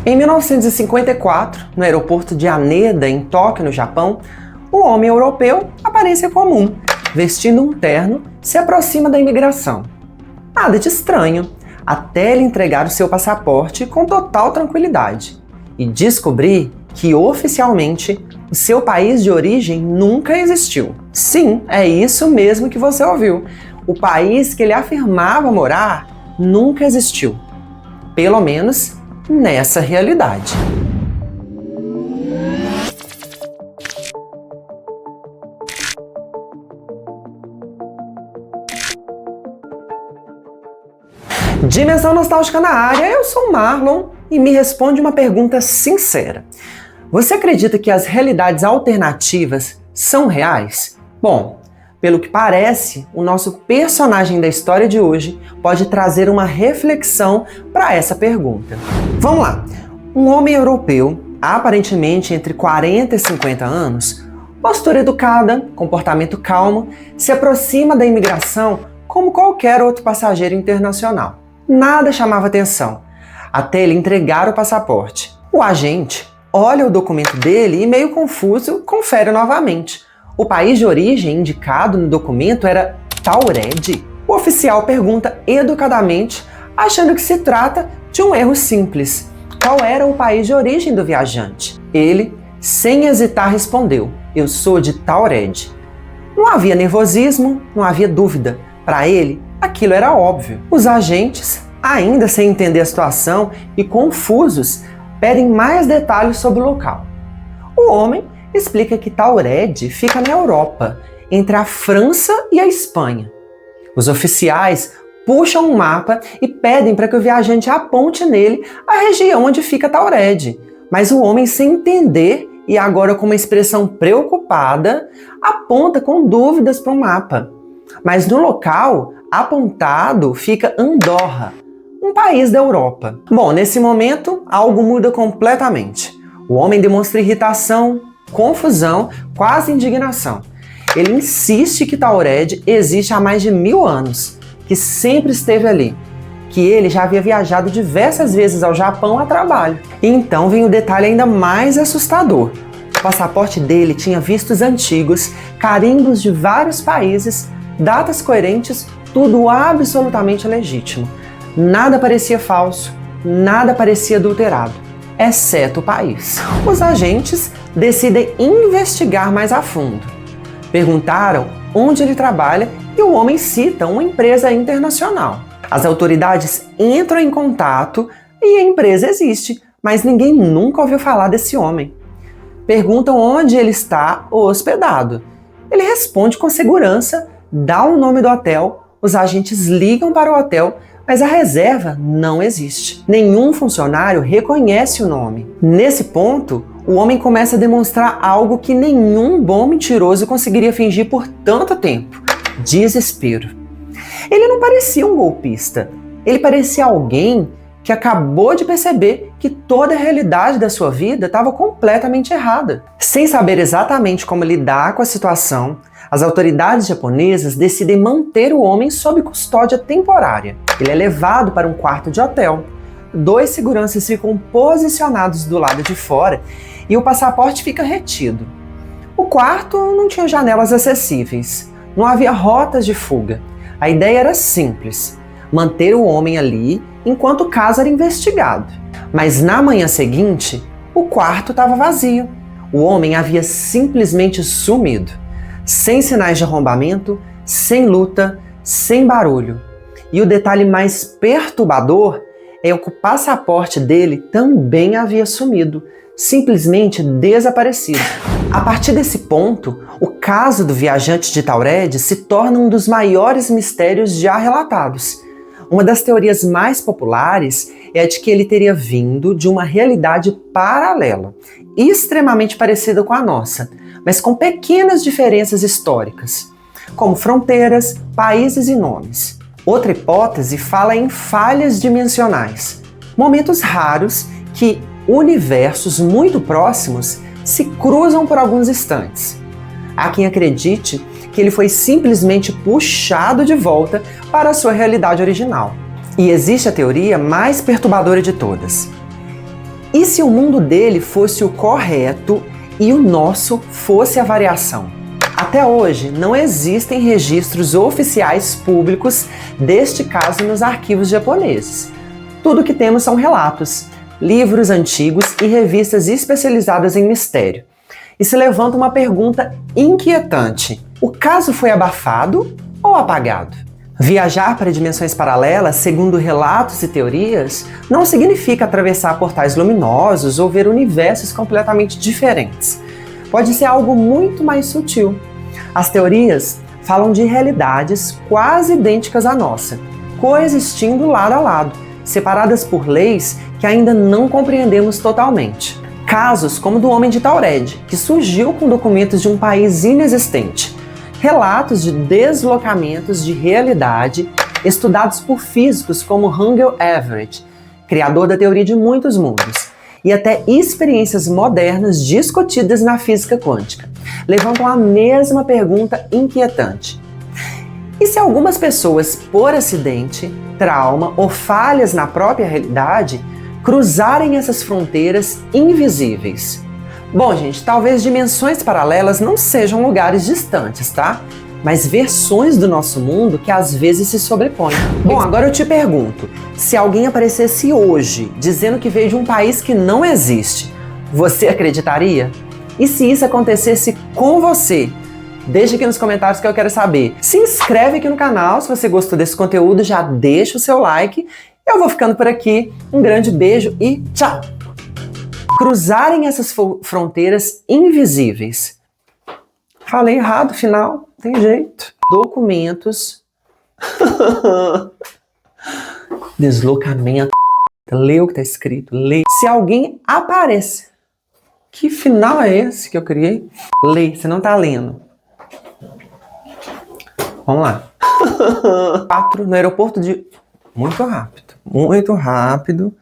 Em 1954, no aeroporto de Haneda, em Tóquio, no Japão, um homem europeu, aparência comum, vestindo um terno, se aproxima da imigração. Nada de estranho, até ele entregar o seu passaporte com total tranquilidade e descobrir que, oficialmente, o seu país de origem nunca existiu. Sim, é isso mesmo que você ouviu. O país que ele afirmava morar nunca existiu. Pelo menos nessa realidade. Dimensão Nostálgica na área, eu sou o Marlon e me responde uma pergunta sincera. Você acredita que as realidades alternativas são reais? Bom, pelo que parece, o nosso personagem da história de hoje pode trazer uma reflexão para essa pergunta. Vamos lá! Um homem europeu, aparentemente entre 40 e 50 anos, postura educada, comportamento calmo, se aproxima da imigração como qualquer outro passageiro internacional. Nada chamava atenção, até ele entregar o passaporte. O agente olha o documento dele e, meio confuso, confere novamente. O país de origem indicado no documento era Taured. O oficial pergunta educadamente, achando que se trata de um erro simples. Qual era o país de origem do viajante? Ele, sem hesitar, respondeu: eu sou de Taured. Não havia nervosismo, não havia dúvida. Para ele, aquilo era óbvio. Os agentes, ainda sem entender a situação e confusos, pedem mais detalhes sobre o local. O homem explica que Taured fica na Europa, entre a França e a Espanha. Os oficiais puxam um mapa e pedem para que o viajante aponte nele a região onde fica Taured, mas o homem, sem entender e agora com uma expressão preocupada, aponta com dúvidas para o mapa. Mas no local apontado fica Andorra, um país da Europa. Bom, nesse momento, algo muda completamente. O homem demonstra irritação, confusão, quase indignação. Ele insiste que Taured existe há mais de 1000 anos, que sempre esteve ali, que ele já havia viajado diversas vezes ao Japão a trabalho. E então vem o detalhe ainda mais assustador. O passaporte dele tinha vistos antigos, carimbos de vários países, datas coerentes, tudo absolutamente legítimo. Nada parecia falso, nada parecia adulterado, exceto o país. Os agentes decidem investigar mais a fundo. Perguntaram onde ele trabalha e o homem cita uma empresa internacional. As autoridades entram em contato e a empresa existe, mas ninguém nunca ouviu falar desse homem. Perguntam onde ele está hospedado. Ele responde com segurança, dá o nome do hotel, os agentes ligam para o hotel, mas a reserva não existe. Nenhum funcionário reconhece o nome. Nesse ponto, o homem começa a demonstrar algo que nenhum bom mentiroso conseguiria fingir por tanto tempo: desespero. Ele não parecia um golpista. Ele parecia alguém que acabou de perceber que toda a realidade da sua vida estava completamente errada. Sem saber exatamente como lidar com a situação, as autoridades japonesas decidem manter o homem sob custódia temporária. Ele é levado para um quarto de hotel. 2 seguranças ficam posicionados do lado de fora e o passaporte fica retido. O quarto não tinha janelas acessíveis. Não havia rotas de fuga. A ideia era simples: manter o homem ali enquanto o caso era investigado. Mas na manhã seguinte, o quarto estava vazio. O homem havia simplesmente sumido. Sem sinais de arrombamento, sem luta, sem barulho. E o detalhe mais perturbador é que o passaporte dele também havia sumido, simplesmente desaparecido. A partir desse ponto, o caso do viajante de Taured se torna um dos maiores mistérios já relatados. Uma das teorias mais populares é a de que ele teria vindo de uma realidade paralela, extremamente parecida com a nossa, mas com pequenas diferenças históricas, como fronteiras, países e nomes. Outra hipótese fala em falhas dimensionais, momentos raros que universos muito próximos se cruzam por alguns instantes. Há quem acredite que ele foi simplesmente puxado de volta para a sua realidade original. E existe a teoria mais perturbadora de todas. E se o mundo dele fosse o correto e o nosso fosse a variação? Até hoje, não existem registros oficiais públicos deste caso nos arquivos japoneses. Tudo que temos são relatos, livros antigos e revistas especializadas em mistério. E se levanta uma pergunta inquietante: o caso foi abafado ou apagado? Viajar para dimensões paralelas, segundo relatos e teorias, não significa atravessar portais luminosos ou ver universos completamente diferentes. Pode ser algo muito mais sutil. As teorias falam de realidades quase idênticas à nossa, coexistindo lado a lado, separadas por leis que ainda não compreendemos totalmente. Casos como o do Homem de Taured, que surgiu com documentos de um país inexistente. Relatos de deslocamentos de realidade estudados por físicos como Rundle Everett, criador da teoria de muitos mundos, e até experiências modernas discutidas na física quântica, levantam a mesma pergunta inquietante. E se algumas pessoas, por acidente, trauma ou falhas na própria realidade, cruzarem essas fronteiras invisíveis? Bom, gente, talvez dimensões paralelas não sejam lugares distantes, tá? Mas versões do nosso mundo que às vezes se sobrepõem. Bom, agora eu te pergunto, se alguém aparecesse hoje dizendo que veio de um país que não existe, você acreditaria? E se isso acontecesse com você? Deixa aqui nos comentários que eu quero saber. Se inscreve aqui no canal se você gostou desse conteúdo, já deixa o seu like. Eu vou ficando por aqui. Um grande beijo e tchau! Cruzarem essas fronteiras invisíveis. Falei errado, final, tem jeito. Documentos. Deslocamento. Lê o que tá escrito, lê. Se alguém aparece. Que final é esse que eu criei? Lê, você não tá lendo. Vamos lá. 4 no aeroporto de... Muito rápido, muito rápido.